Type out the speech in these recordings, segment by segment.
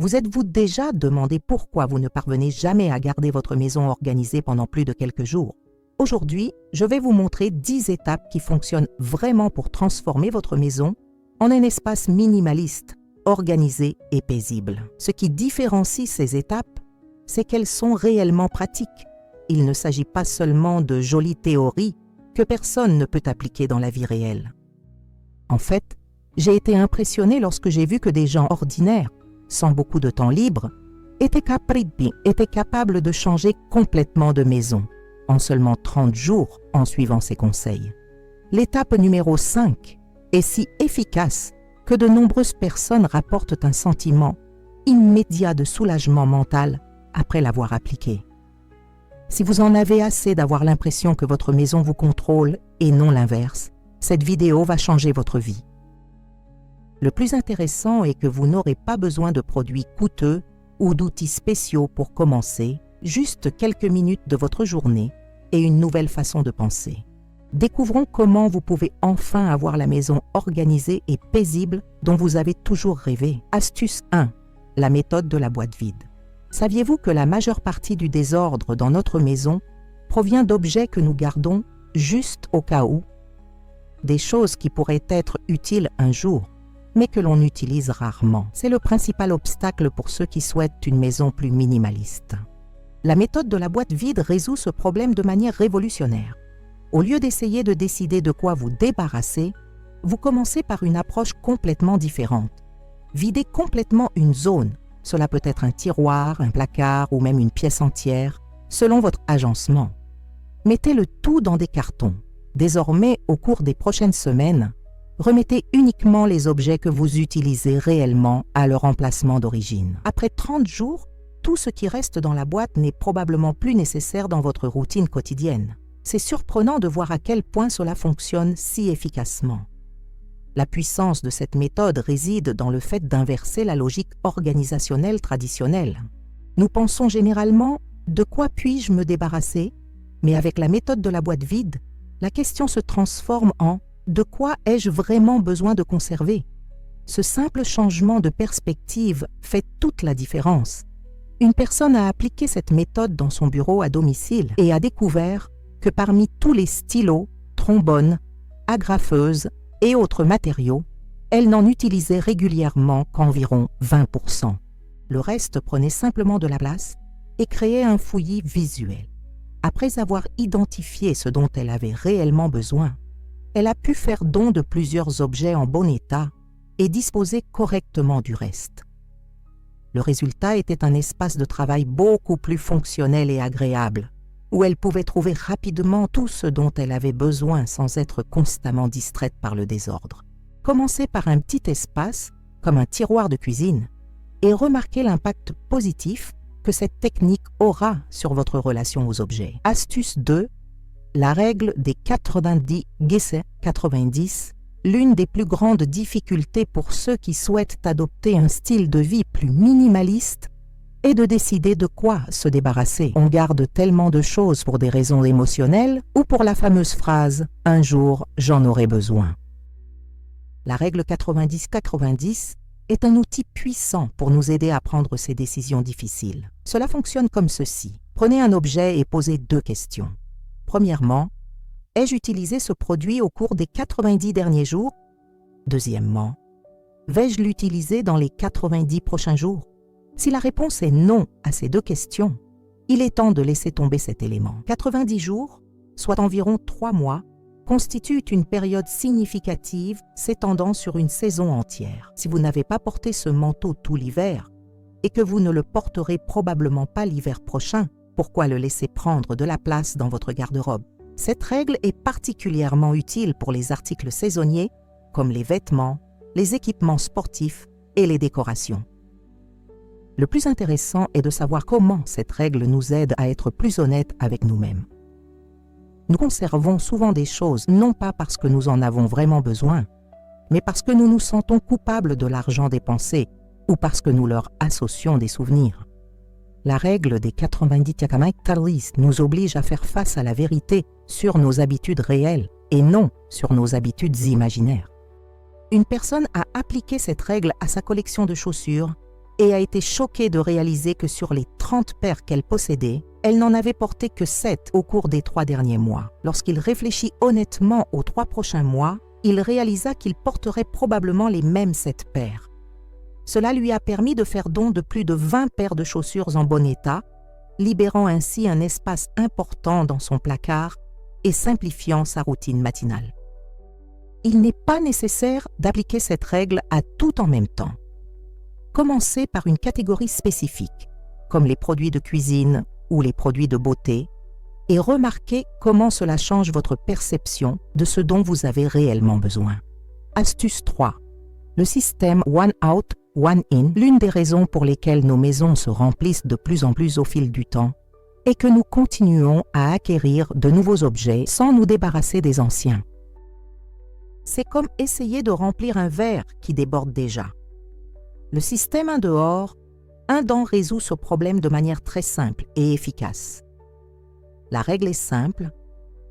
Vous êtes-vous déjà demandé pourquoi vous ne parvenez jamais à garder votre maison organisée pendant plus de quelques jours? Aujourd'hui, je vais vous montrer 10 étapes qui fonctionnent vraiment pour transformer votre maison en un espace minimaliste, organisé et paisible. Ce qui différencie ces étapes, c'est qu'elles sont réellement pratiques. Il ne s'agit pas seulement de jolies théories que personne ne peut appliquer dans la vie réelle. En fait, j'ai été impressionné lorsque j'ai vu que des gens ordinaires, sans beaucoup de temps libre, étaient capables de changer complètement de maison en seulement 30 jours en suivant ces conseils. L'étape numéro 5 est si efficace que de nombreuses personnes rapportent un sentiment immédiat de soulagement mental après l'avoir appliquée. Si vous en avez assez d'avoir l'impression que votre maison vous contrôle et non l'inverse, cette vidéo va changer votre vie. Le plus intéressant est que vous n'aurez pas besoin de produits coûteux ou d'outils spéciaux pour commencer, juste quelques minutes de votre journée et une nouvelle façon de penser. Découvrons comment vous pouvez enfin avoir la maison organisée et paisible dont vous avez toujours rêvé. Astuce 1. La méthode de la boîte vide. Saviez-vous que la majeure partie du désordre dans notre maison provient d'objets que nous gardons juste au cas où? Des choses qui pourraient être utiles un jour, mais que l'on utilise rarement. C'est le principal obstacle pour ceux qui souhaitent une maison plus minimaliste. La méthode de la boîte vide résout ce problème de manière révolutionnaire. Au lieu d'essayer de décider de quoi vous débarrasser, vous commencez par une approche complètement différente. Videz complètement une zone. Cela peut être un tiroir, un placard ou même une pièce entière, selon votre agencement. Mettez le tout dans des cartons. Désormais, au cours des prochaines semaines, remettez uniquement les objets que vous utilisez réellement à leur emplacement d'origine. Après 30 jours, tout ce qui reste dans la boîte n'est probablement plus nécessaire dans votre routine quotidienne. C'est surprenant de voir à quel point cela fonctionne si efficacement. La puissance de cette méthode réside dans le fait d'inverser la logique organisationnelle traditionnelle. Nous pensons généralement « de quoi puis-je me débarrasser ?» mais avec la méthode de la boîte vide, la question se transforme en « de quoi ai-je vraiment besoin de conserver ?» Ce simple changement de perspective fait toute la différence. Une personne a appliqué cette méthode dans son bureau à domicile et a découvert que parmi tous les stylos, trombones, agrafeuses et autres matériaux, elle n'en utilisait régulièrement qu'environ 20%. Le reste prenait simplement de la place et créait un fouillis visuel. Après avoir identifié ce dont elle avait réellement besoin, elle a pu faire don de plusieurs objets en bon état et disposer correctement du reste. Le résultat était un espace de travail beaucoup plus fonctionnel et agréable, où elle pouvait trouver rapidement tout ce dont elle avait besoin sans être constamment distraite par le désordre. Commencez par un petit espace, comme un tiroir de cuisine, et remarquez l'impact positif que cette technique aura sur votre relation aux objets. Astuce 2. La règle des 90. L'une des plus grandes difficultés pour ceux qui souhaitent adopter un style de vie plus minimaliste est de décider de quoi se débarrasser. On garde tellement de choses pour des raisons émotionnelles ou pour la fameuse phrase « un jour, j'en aurai besoin ». La règle 90-90 est un outil puissant pour nous aider à prendre ces décisions difficiles. Cela fonctionne comme ceci. Prenez un objet et posez 2 questions. Premièrement, ai-je utilisé ce produit au cours des 90 derniers jours? Deuxièmement, vais-je l'utiliser dans les 90 prochains jours? Si la réponse est non à ces 2 questions, il est temps de laisser tomber cet élément. 90 jours, soit environ 3 mois, constituent une période significative s'étendant sur une saison entière. Si vous n'avez pas porté ce manteau tout l'hiver et que vous ne le porterez probablement pas l'hiver prochain, pourquoi le laisser prendre de la place dans votre garde-robe? Cette règle est particulièrement utile pour les articles saisonniers comme les vêtements, les équipements sportifs et les décorations. Le plus intéressant est de savoir comment cette règle nous aide à être plus honnêtes avec nous-mêmes. Nous conservons souvent des choses non pas parce que nous en avons vraiment besoin, mais parce que nous nous sentons coupables de l'argent dépensé ou parce que nous leur associons des souvenirs. La règle des 90 nous oblige à faire face à la vérité sur nos habitudes réelles et non sur nos habitudes imaginaires. Une personne a appliqué cette règle à sa collection de chaussures et a été choquée de réaliser que sur les 30 paires qu'elle possédait, elle n'en avait porté que 7 au cours des 3 derniers mois. Lorsqu'il réfléchit honnêtement aux 3 prochains mois, il réalisa qu'il porterait probablement les mêmes 7 paires. Cela lui a permis de faire don de plus de 20 paires de chaussures en bon état, libérant ainsi un espace important dans son placard et simplifiant sa routine matinale. Il n'est pas nécessaire d'appliquer cette règle à tout en même temps. Commencez par une catégorie spécifique, comme les produits de cuisine ou les produits de beauté, et remarquez comment cela change votre perception de ce dont vous avez réellement besoin. Astuce 3. Le système One Out, One In, l'une des raisons pour lesquelles nos maisons se remplissent de plus en plus au fil du temps, est que nous continuons à acquérir de nouveaux objets sans nous débarrasser des anciens. C'est comme essayer de remplir un verre qui déborde déjà. Le système un dehors, un dans résout ce problème de manière très simple et efficace. La règle est simple,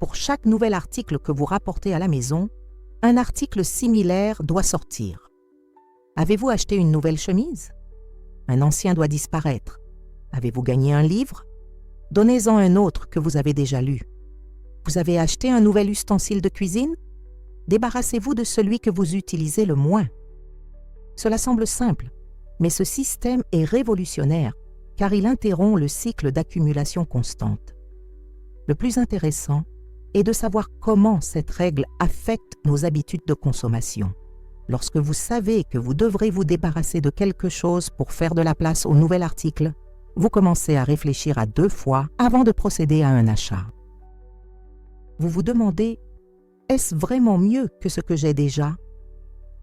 pour chaque nouvel article que vous rapportez à la maison, un article similaire doit sortir. Avez-vous acheté une nouvelle chemise? Un ancien doit disparaître. Avez-vous gagné un livre? Donnez-en un autre que vous avez déjà lu. Vous avez acheté un nouvel ustensile de cuisine? Débarrassez-vous de celui que vous utilisez le moins. Cela semble simple, mais ce système est révolutionnaire car il interrompt le cycle d'accumulation constante. Le plus intéressant est de savoir comment cette règle affecte nos habitudes de consommation. Lorsque vous savez que vous devrez vous débarrasser de quelque chose pour faire de la place au nouvel article, vous commencez à réfléchir à 2 fois avant de procéder à un achat. Vous vous demandez, est-ce vraiment mieux que ce que j'ai déjà?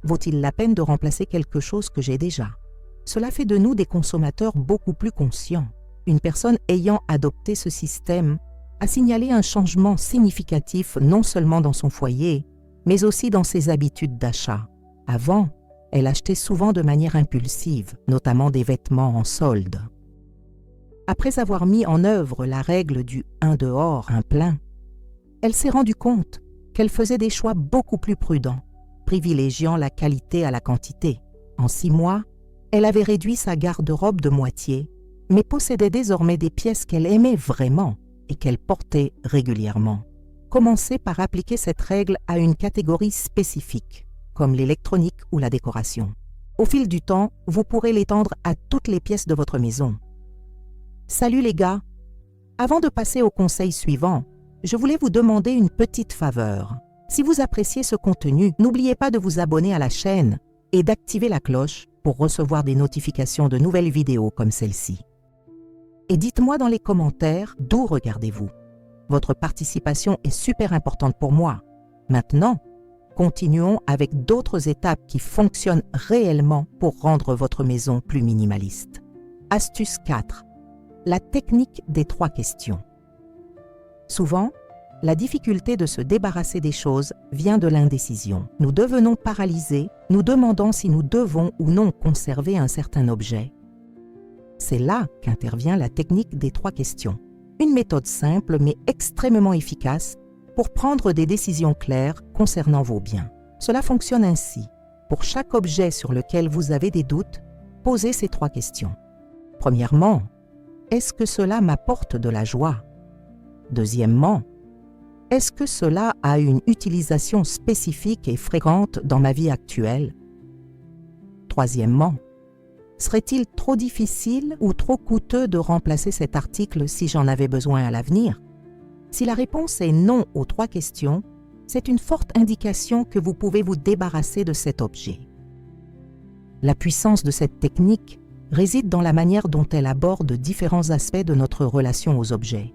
Vaut-il la peine de remplacer quelque chose que j'ai déjà? Cela fait de nous des consommateurs beaucoup plus conscients. Une personne ayant adopté ce système a signalé un changement significatif non seulement dans son foyer, mais aussi dans ses habitudes d'achat. Avant, elle achetait souvent de manière impulsive, notamment des vêtements en solde. Après avoir mis en œuvre la règle du « un dehors, un plein », elle s'est rendue compte qu'elle faisait des choix beaucoup plus prudents, privilégiant la qualité à la quantité. En 6 mois, elle avait réduit sa garde-robe de moitié, mais possédait désormais des pièces qu'elle aimait vraiment et qu'elle portait régulièrement. Commencez par appliquer cette règle à une catégorie spécifique, comme l'électronique ou la décoration. Au fil du temps, vous pourrez l'étendre à toutes les pièces de votre maison. Salut les gars! Avant de passer au conseil suivant, je voulais vous demander une petite faveur. Si vous appréciez ce contenu, n'oubliez pas de vous abonner à la chaîne et d'activer la cloche pour recevoir des notifications de nouvelles vidéos comme celle-ci. Et dites-moi dans les commentaires d'où regardez-vous. Votre participation est super importante pour moi. Maintenant, continuons avec d'autres étapes qui fonctionnent réellement pour rendre votre maison plus minimaliste. Astuce 4. La technique des 3 questions. Souvent, la difficulté de se débarrasser des choses vient de l'indécision. Nous devenons paralysés, nous demandant si nous devons ou non conserver un certain objet. C'est là qu'intervient la technique des 3 questions. Une méthode simple mais extrêmement efficace pour prendre des décisions claires concernant vos biens. Cela fonctionne ainsi. Pour chaque objet sur lequel vous avez des doutes, posez ces 3 questions. Premièrement, est-ce que cela m'apporte de la joie? Deuxièmement, est-ce que cela a une utilisation spécifique et fréquente dans ma vie actuelle? Troisièmement, serait-il trop difficile ou trop coûteux de remplacer cet article si j'en avais besoin à l'avenir? Si la réponse est non aux 3 questions, c'est une forte indication que vous pouvez vous débarrasser de cet objet. La puissance de cette technique réside dans la manière dont elle aborde différents aspects de notre relation aux objets,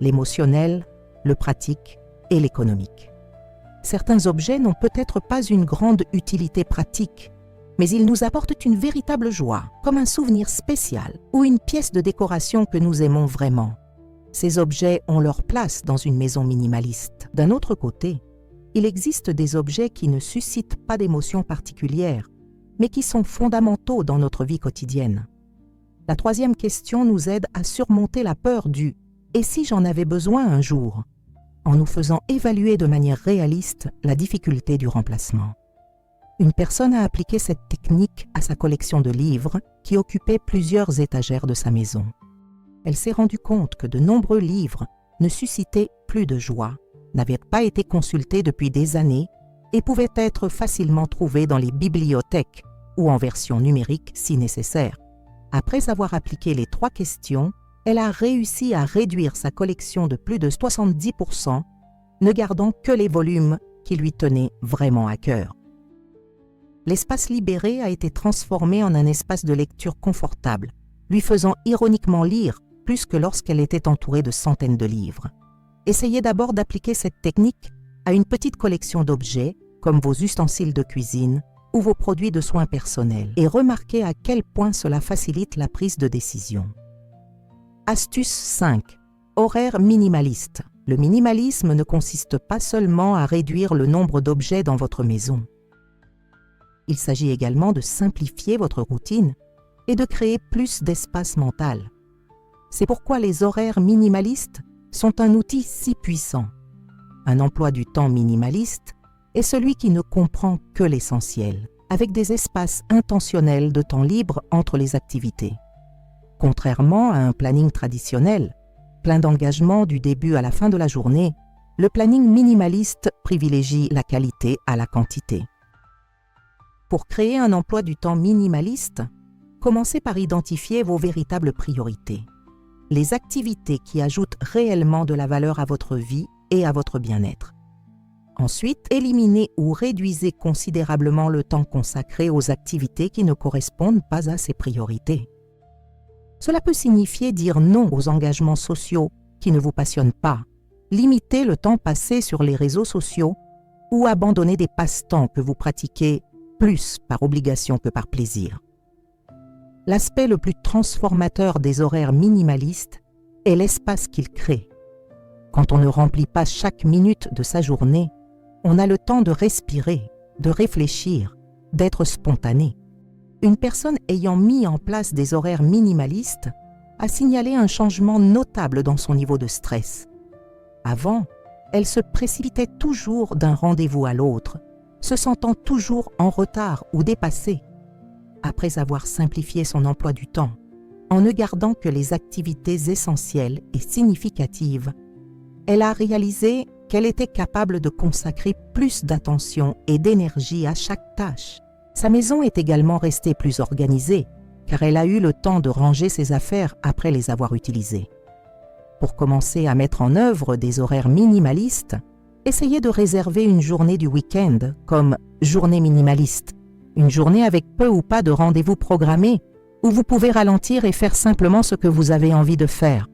l'émotionnel, le pratique et l'économique. Certains objets n'ont peut-être pas une grande utilité pratique, mais ils nous apportent une véritable joie, comme un souvenir spécial ou une pièce de décoration que nous aimons vraiment. Ces objets ont leur place dans une maison minimaliste. D'un autre côté, il existe des objets qui ne suscitent pas d'émotions particulières, mais qui sont fondamentaux dans notre vie quotidienne. La 3e question nous aide à surmonter la peur du « et si j'en avais besoin un jour ?» en nous faisant évaluer de manière réaliste la difficulté du remplacement. Une personne a appliqué cette technique à sa collection de livres qui occupait plusieurs étagères de sa maison. Elle s'est rendue compte que de nombreux livres ne suscitaient plus de joie, n'avaient pas été consultés depuis des années et pouvaient être facilement trouvés dans les bibliothèques ou en version numérique si nécessaire. Après avoir appliqué les 3 questions, elle a réussi à réduire sa collection de plus de 70%, ne gardant que les volumes qui lui tenaient vraiment à cœur. L'espace libéré a été transformé en un espace de lecture confortable, lui faisant ironiquement lire plus que lorsqu'elle était entourée de centaines de livres. Essayez d'abord d'appliquer cette technique à une petite collection d'objets, comme vos ustensiles de cuisine ou vos produits de soins personnels, et remarquez à quel point cela facilite la prise de décision. Astuce 5. Horaire minimaliste. Le minimalisme ne consiste pas seulement à réduire le nombre d'objets dans votre maison. Il s'agit également de simplifier votre routine et de créer plus d'espace mental. C'est pourquoi les horaires minimalistes sont un outil si puissant. Un emploi du temps minimaliste est celui qui ne comprend que l'essentiel, avec des espaces intentionnels de temps libre entre les activités. Contrairement à un planning traditionnel, plein d'engagement du début à la fin de la journée, le planning minimaliste privilégie la qualité à la quantité. Pour créer un emploi du temps minimaliste, commencez par identifier vos véritables priorités, les activités qui ajoutent réellement de la valeur à votre vie et à votre bien-être. Ensuite, éliminez ou réduisez considérablement le temps consacré aux activités qui ne correspondent pas à ces priorités. Cela peut signifier dire non aux engagements sociaux qui ne vous passionnent pas, limiter le temps passé sur les réseaux sociaux ou abandonner des passe-temps que vous pratiquez plus par obligation que par plaisir. L'aspect le plus transformateur des horaires minimalistes est l'espace qu'ils créent. Quand on ne remplit pas chaque minute de sa journée, on a le temps de respirer, de réfléchir, d'être spontané. Une personne ayant mis en place des horaires minimalistes a signalé un changement notable dans son niveau de stress. Avant, elle se précipitait toujours d'un rendez-vous à l'autre, se sentant toujours en retard ou dépassée. Après avoir simplifié son emploi du temps, en ne gardant que les activités essentielles et significatives, elle a réalisé qu'elle était capable de consacrer plus d'attention et d'énergie à chaque tâche. Sa maison est également restée plus organisée, car elle a eu le temps de ranger ses affaires après les avoir utilisées. Pour commencer à mettre en œuvre des horaires minimalistes, essayez de réserver une journée du week-end comme journée minimaliste, une journée avec peu ou pas de rendez-vous programmés, où vous pouvez ralentir et faire simplement ce que vous avez envie de faire.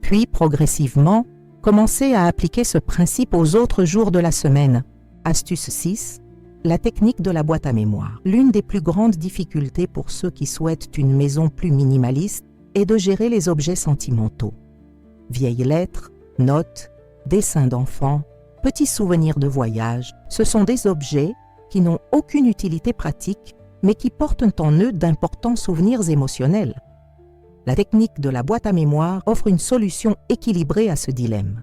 Puis, progressivement, commencez à appliquer ce principe aux autres jours de la semaine. Astuce 6. La technique de la boîte à mémoire. L'une des plus grandes difficultés pour ceux qui souhaitent une maison plus minimaliste est de gérer les objets sentimentaux. Vieilles lettres, notes, dessins d'enfants, petits souvenirs de voyage, ce sont des objets qui n'ont aucune utilité pratique, mais qui portent en eux d'importants souvenirs émotionnels. La technique de la boîte à mémoire offre une solution équilibrée à ce dilemme.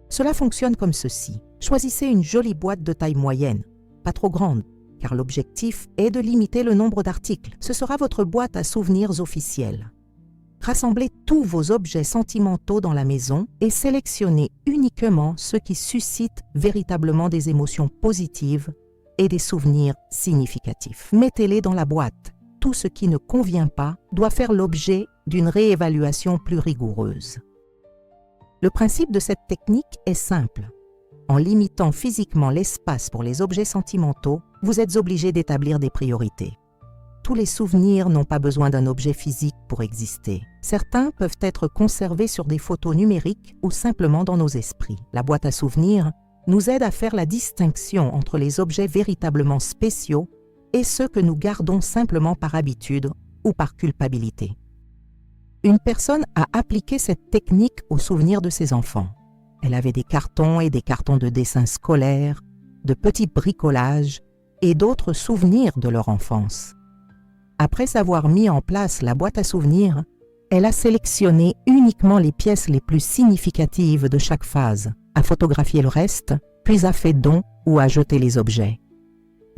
Cela fonctionne comme ceci. Choisissez une jolie boîte de taille moyenne, pas trop grande, car l'objectif est de limiter le nombre d'articles. Ce sera votre boîte à souvenirs officielle. Rassemblez tous vos objets sentimentaux dans la maison et sélectionnez uniquement ceux qui suscitent véritablement des émotions positives et des souvenirs significatifs. Mettez-les dans la boîte. Tout ce qui ne convient pas doit faire l'objet d'une réévaluation plus rigoureuse. Le principe de cette technique est simple. En limitant physiquement l'espace pour les objets sentimentaux, vous êtes obligé d'établir des priorités. Tous les souvenirs n'ont pas besoin d'un objet physique pour exister. Certains peuvent être conservés sur des photos numériques ou simplement dans nos esprits. La boîte à souvenirs nous aide à faire la distinction entre les objets véritablement spéciaux et ceux que nous gardons simplement par habitude ou par culpabilité. Une personne a appliqué cette technique aux souvenirs de ses enfants. Elle avait des cartons et des cartons de dessins scolaires, de petits bricolages et d'autres souvenirs de leur enfance. Après avoir mis en place la boîte à souvenirs, elle a sélectionné uniquement les pièces les plus significatives de chaque phase, a photographié le reste, puis a fait don ou a jeté les objets.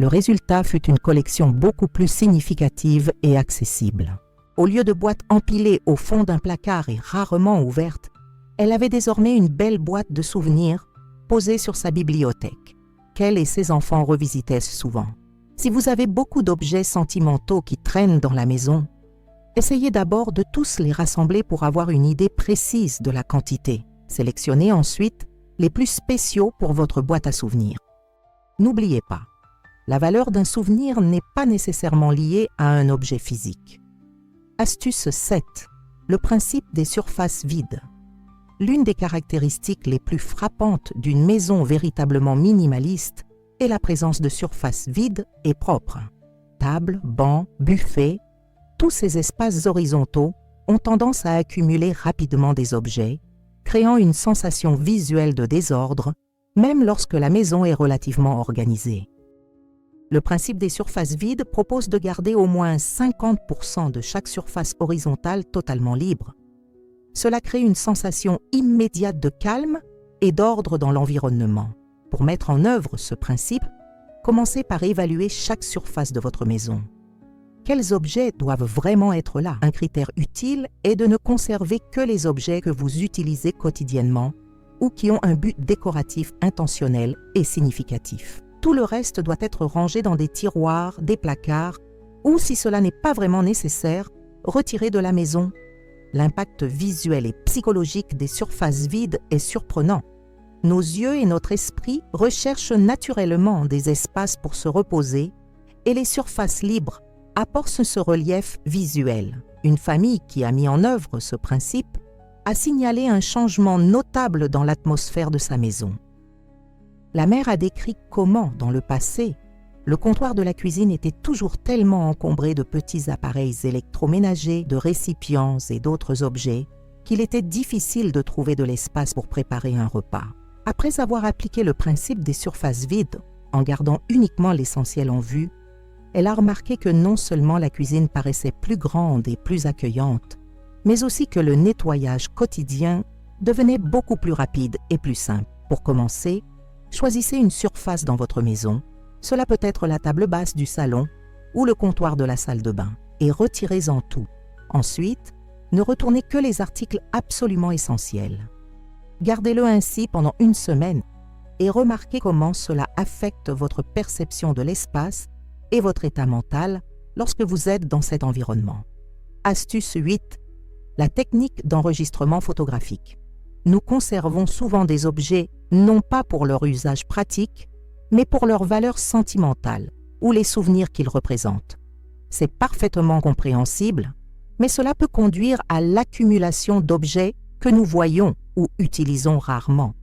Le résultat fut une collection beaucoup plus significative et accessible. Au lieu de boîtes empilées au fond d'un placard et rarement ouvertes, elle avait désormais une belle boîte de souvenirs posée sur sa bibliothèque, qu'elle et ses enfants revisitaient souvent. Si vous avez beaucoup d'objets sentimentaux qui traînent dans la maison, essayez d'abord de tous les rassembler pour avoir une idée précise de la quantité. Sélectionnez ensuite les plus spéciaux pour votre boîte à souvenirs. N'oubliez pas, la valeur d'un souvenir n'est pas nécessairement liée à un objet physique. Astuce 7. Le principe des surfaces vides. L'une des caractéristiques les plus frappantes d'une maison véritablement minimaliste est la présence de surfaces vides et propres. Tables, bancs, buffets, tous ces espaces horizontaux ont tendance à accumuler rapidement des objets, créant une sensation visuelle de désordre, même lorsque la maison est relativement organisée. Le principe des surfaces vides propose de garder au moins 50% de chaque surface horizontale totalement libre. Cela crée une sensation immédiate de calme et d'ordre dans l'environnement. Pour mettre en œuvre ce principe, commencez par évaluer chaque surface de votre maison. Quels objets doivent vraiment être là? Un critère utile est de ne conserver que les objets que vous utilisez quotidiennement ou qui ont un but décoratif intentionnel et significatif. Tout le reste doit être rangé dans des tiroirs, des placards, ou si cela n'est pas vraiment nécessaire, retiré de la maison. L'impact visuel et psychologique des surfaces vides est surprenant. Nos yeux et notre esprit recherchent naturellement des espaces pour se reposer et les surfaces libres apportent ce relief visuel. Une famille qui a mis en œuvre ce principe a signalé un changement notable dans l'atmosphère de sa maison. La mère a décrit comment, dans le passé, le comptoir de la cuisine était toujours tellement encombré de petits appareils électroménagers, de récipients et d'autres objets qu'il était difficile de trouver de l'espace pour préparer un repas. Après avoir appliqué le principe des surfaces vides, en gardant uniquement l'essentiel en vue, elle a remarqué que non seulement la cuisine paraissait plus grande et plus accueillante, mais aussi que le nettoyage quotidien devenait beaucoup plus rapide et plus simple. Pour commencer, choisissez une surface dans votre maison. Cela peut être la table basse du salon ou le comptoir de la salle de bain, et retirez-en tout. Ensuite, ne retournez que les articles absolument essentiels. Gardez-le ainsi pendant une semaine et remarquez comment cela affecte votre perception de l'espace et votre état mental lorsque vous êtes dans cet environnement. Astuce 8. La technique d'enregistrement photographique. Nous conservons souvent des objets non pas pour leur usage pratique, mais pour leur valeur sentimentale ou les souvenirs qu'ils représentent. C'est parfaitement compréhensible, mais cela peut conduire à l'accumulation d'objets que nous voyons ou utilisons rarement.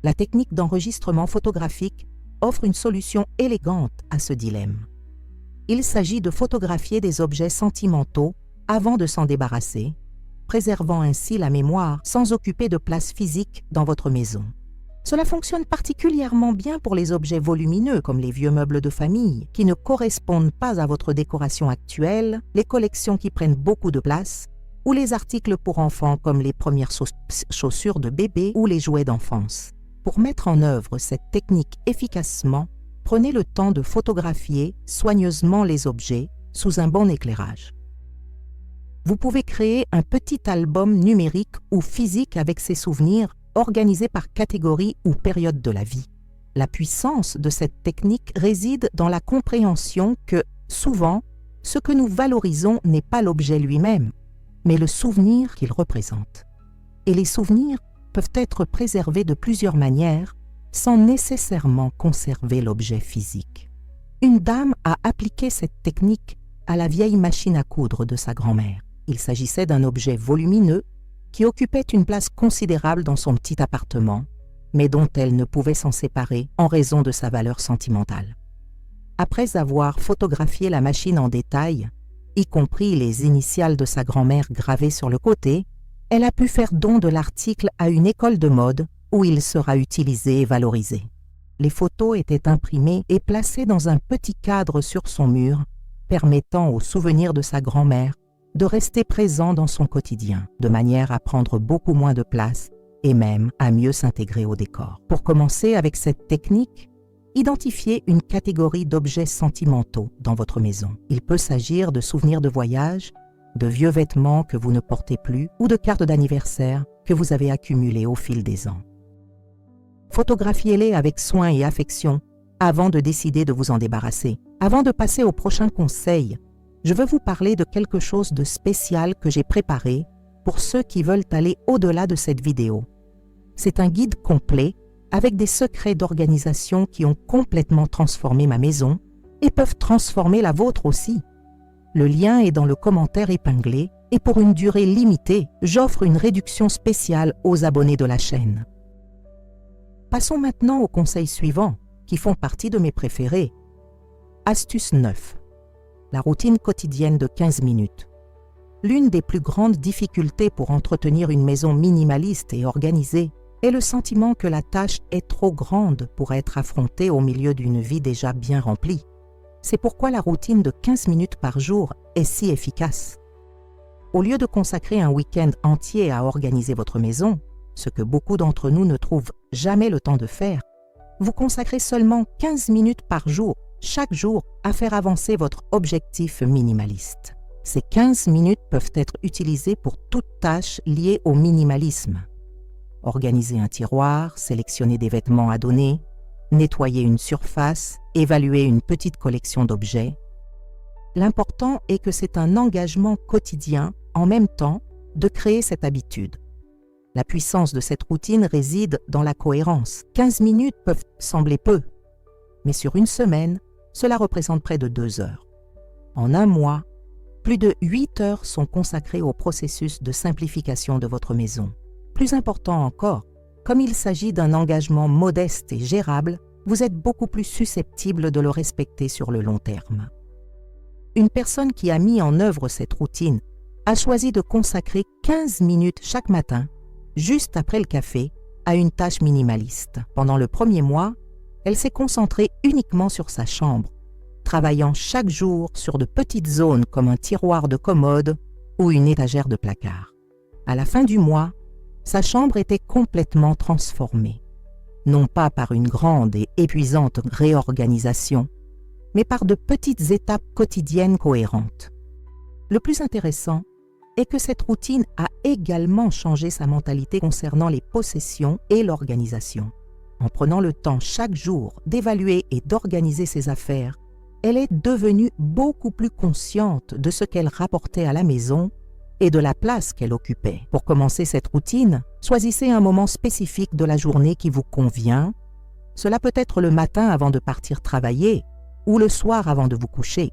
La technique d'enregistrement photographique offre une solution élégante à ce dilemme. Il s'agit de photographier des objets sentimentaux avant de s'en débarrasser, préservant ainsi la mémoire sans occuper de place physique dans votre maison. Cela fonctionne particulièrement bien pour les objets volumineux comme les vieux meubles de famille qui ne correspondent pas à votre décoration actuelle, les collections qui prennent beaucoup de place ou les articles pour enfants comme les premières chaussures de bébé ou les jouets d'enfance. Pour mettre en œuvre cette technique efficacement, prenez le temps de photographier soigneusement les objets sous un bon éclairage. Vous pouvez créer un petit album numérique ou physique avec ces souvenirs organisés par catégorie ou période de la vie. La puissance de cette technique réside dans la compréhension que, souvent, ce que nous valorisons n'est pas l'objet lui-même, mais le souvenir qu'il représente. Et les souvenirs peuvent être préservés de plusieurs manières sans nécessairement conserver l'objet physique. Une dame a appliqué cette technique à la vieille machine à coudre de sa grand-mère. Il s'agissait d'un objet volumineux qui occupait une place considérable dans son petit appartement, mais dont elle ne pouvait s'en séparer en raison de sa valeur sentimentale. Après avoir photographié la machine en détail, y compris les initiales de sa grand-mère gravées sur le côté, elle a pu faire don de l'article à une école de mode où il sera utilisé et valorisé. Les photos étaient imprimées et placées dans un petit cadre sur son mur, permettant au souvenir de sa grand-mère de rester présent dans son quotidien, de manière à prendre beaucoup moins de place et même à mieux s'intégrer au décor. Pour commencer avec cette technique, Identifiez une catégorie d'objets sentimentaux dans votre maison. Il peut s'agir de souvenirs de voyage, de vieux vêtements que vous ne portez plus ou de cartes d'anniversaire que vous avez accumulées au fil des ans. Photographiez-les avec soin et affection avant de décider de vous en débarrasser. Avant de passer au prochain conseil, je veux vous parler de quelque chose de spécial que j'ai préparé pour ceux qui veulent aller au-delà de cette vidéo. C'est un guide complet avec des secrets d'organisation qui ont complètement transformé ma maison et peuvent transformer la vôtre aussi. Le lien est dans le commentaire épinglé et pour une durée limitée, j'offre une réduction spéciale aux abonnés de la chaîne. Passons maintenant aux conseils suivants qui font partie de mes préférés. Astuce 9. La routine quotidienne de 15 minutes. L'une des plus grandes difficultés pour entretenir une maison minimaliste et organisée est le sentiment que la tâche est trop grande pour être affrontée au milieu d'une vie déjà bien remplie. C'est pourquoi la routine de 15 minutes par jour est si efficace. Au lieu de consacrer un week-end entier à organiser votre maison, ce que beaucoup d'entre nous ne trouvent jamais le temps de faire, vous consacrez seulement 15 minutes par jour, chaque jour, à faire avancer votre objectif minimaliste. Ces 15 minutes peuvent être utilisées pour toute tâche liée au minimalisme. Organiser un tiroir, sélectionner des vêtements à donner, nettoyer une surface, évaluer une petite collection d'objets. L'important est que c'est un engagement quotidien, en même temps, de créer cette habitude. La puissance de cette routine réside dans la cohérence. 15 minutes peuvent sembler peu, mais sur une semaine, cela représente près de 2 heures. En un mois, plus de 8 heures sont consacrées au processus de simplification de votre maison. Plus important encore, comme il s'agit d'un engagement modeste et gérable, vous êtes beaucoup plus susceptible de le respecter sur le long terme. Une personne qui a mis en œuvre cette routine a choisi de consacrer 15 minutes chaque matin, juste après le café, à une tâche minimaliste. Pendant le premier mois, elle s'est concentrée uniquement sur sa chambre, travaillant chaque jour sur de petites zones comme un tiroir de commode ou une étagère de placard. À la fin du mois, sa chambre était complètement transformée, non pas par une grande et épuisante réorganisation, mais par de petites étapes quotidiennes cohérentes. Le plus intéressant est que cette routine a également changé sa mentalité concernant les possessions et l'organisation. En prenant le temps chaque jour d'évaluer et d'organiser ses affaires, elle est devenue beaucoup plus consciente de ce qu'elle rapportait à la maison et de la place qu'elle occupait. Pour commencer cette routine, choisissez un moment spécifique de la journée qui vous convient. Cela peut être le matin avant de partir travailler ou le soir avant de vous coucher.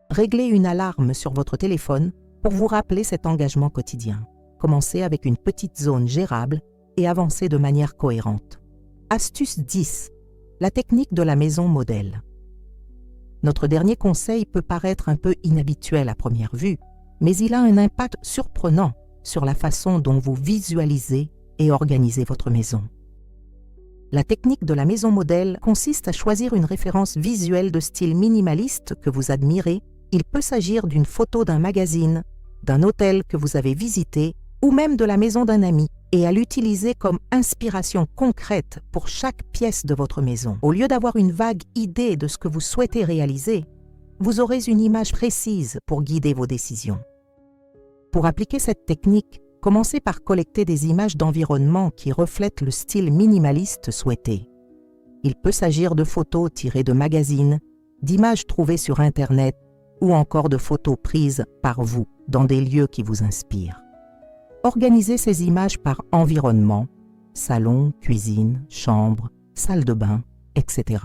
Réglez une alarme sur votre téléphone pour vous rappeler cet engagement quotidien. Commencez avec une petite zone gérable et avancez de manière cohérente. Astuce 10. La technique de la maison modèle. Notre dernier conseil peut paraître un peu inhabituel à première vue, mais il a un impact surprenant sur la façon dont vous visualisez et organisez votre maison. La technique de la maison modèle consiste à choisir une référence visuelle de style minimaliste que vous admirez. Il peut s'agir d'une photo d'un magazine, d'un hôtel que vous avez visité ou même de la maison d'un ami, et à l'utiliser comme inspiration concrète pour chaque pièce de votre maison. Au lieu d'avoir une vague idée de ce que vous souhaitez réaliser, vous aurez une image précise pour guider vos décisions. Pour appliquer cette technique, commencez par collecter des images d'environnement qui reflètent le style minimaliste souhaité. Il peut s'agir de photos tirées de magazines, d'images trouvées sur Internet ou encore de photos prises par vous dans des lieux qui vous inspirent. Organisez ces images par environnement, salon, cuisine, chambre, salle de bain, etc.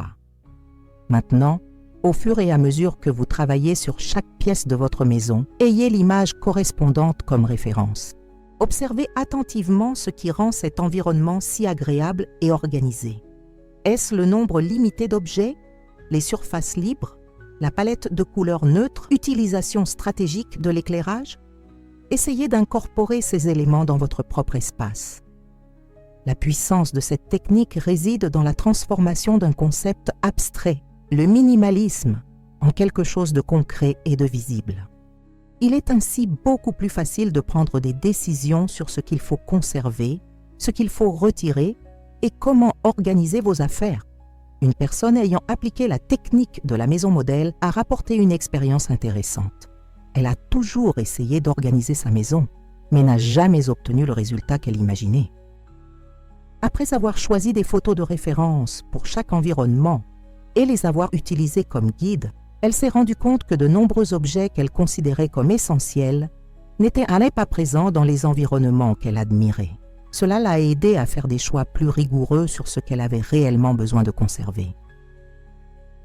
Maintenant, au fur et à mesure que vous travaillez sur chaque pièce de votre maison, ayez l'image correspondante comme référence. Observez attentivement ce qui rend cet environnement si agréable et organisé. Est-ce le nombre limité d'objets, les surfaces libres, la palette de couleurs neutres, l'utilisation stratégique de l'éclairage? Essayez d'incorporer ces éléments dans votre propre espace. La puissance de cette technique réside dans la transformation d'un concept abstrait, le minimalisme, en quelque chose de concret et de visible. Il est ainsi beaucoup plus facile de prendre des décisions sur ce qu'il faut conserver, ce qu'il faut retirer et comment organiser vos affaires. Une personne ayant appliqué la technique de la maison modèle a rapporté une expérience intéressante. Elle a toujours essayé d'organiser sa maison, mais n'a jamais obtenu le résultat qu'elle imaginait. Après avoir choisi des photos de référence pour chaque environnement et les avoir utilisées comme guide, elle s'est rendue compte que de nombreux objets qu'elle considérait comme essentiels n'étaient pas présents dans les environnements qu'elle admirait. Cela l'a aidée à faire des choix plus rigoureux sur ce qu'elle avait réellement besoin de conserver.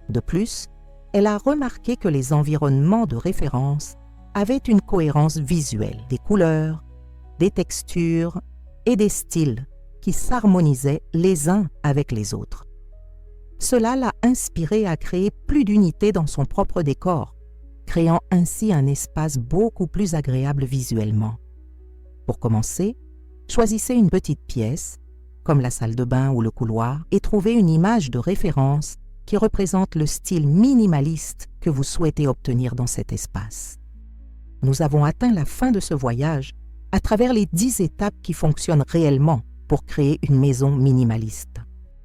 De plus, elle a remarqué que les environnements de référence avaient une cohérence visuelle, des couleurs, des textures et des styles qui s'harmonisaient les uns avec les autres. Cela l'a inspirée à créer plus d'unité dans son propre décor, créant ainsi un espace beaucoup plus agréable visuellement. Pour commencer, choisissez une petite pièce, comme la salle de bain ou le couloir, et trouvez une image de référence qui représente le style minimaliste que vous souhaitez obtenir dans cet espace. Nous avons atteint la fin de ce voyage à travers les 10 étapes qui fonctionnent réellement pour créer une maison minimaliste.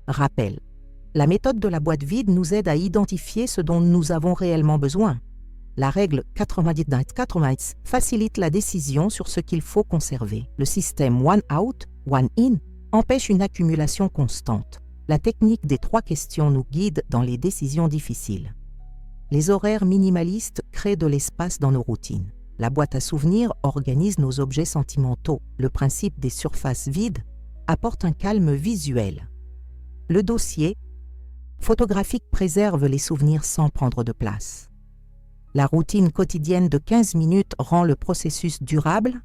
Rappel, la méthode de la boîte vide nous aide à identifier ce dont nous avons réellement besoin. La règle 90-90 facilite la décision sur ce qu'il faut conserver. Le système One Out, One In empêche une accumulation constante. La technique des 3 questions nous guide dans les décisions difficiles. Les horaires minimalistes créent de l'espace dans nos routines. La boîte à souvenirs organise nos objets sentimentaux. Le principe des surfaces vides apporte un calme visuel. Le dossier photographique préserve les souvenirs sans prendre de place. La routine quotidienne de 15 minutes rend le processus durable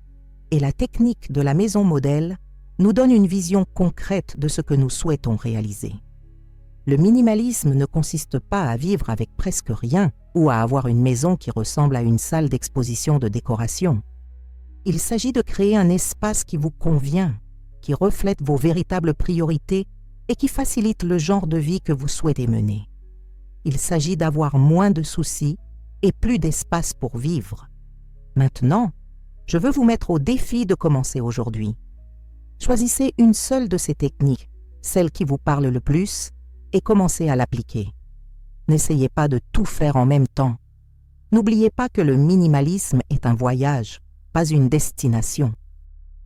et la technique de la maison modèle nous donne une vision concrète de ce que nous souhaitons réaliser. Le minimalisme ne consiste pas à vivre avec presque rien ou à avoir une maison qui ressemble à une salle d'exposition de décoration. Il s'agit de créer un espace qui vous convient, qui reflète vos véritables priorités et qui facilite le genre de vie que vous souhaitez mener. Il s'agit d'avoir moins de soucis et plus d'espace pour vivre. Maintenant, je veux vous mettre au défi de commencer aujourd'hui. Choisissez une seule de ces techniques, celle qui vous parle le plus, et commencez à l'appliquer. N'essayez pas de tout faire en même temps. N'oubliez pas que le minimalisme est un voyage, pas une destination.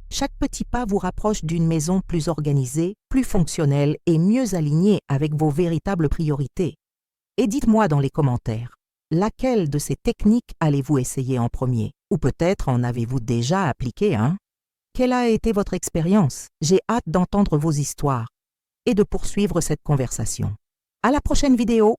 Chaque petit pas vous rapproche d'une maison plus organisée, plus fonctionnelle et mieux alignée avec vos véritables priorités. Et dites-moi dans les commentaires, laquelle de ces techniques allez-vous essayer en premier? Ou peut-être en avez-vous déjà appliqué, hein? Quelle a été votre expérience? J'ai hâte d'entendre vos histoires et de poursuivre cette conversation. À la prochaine vidéo!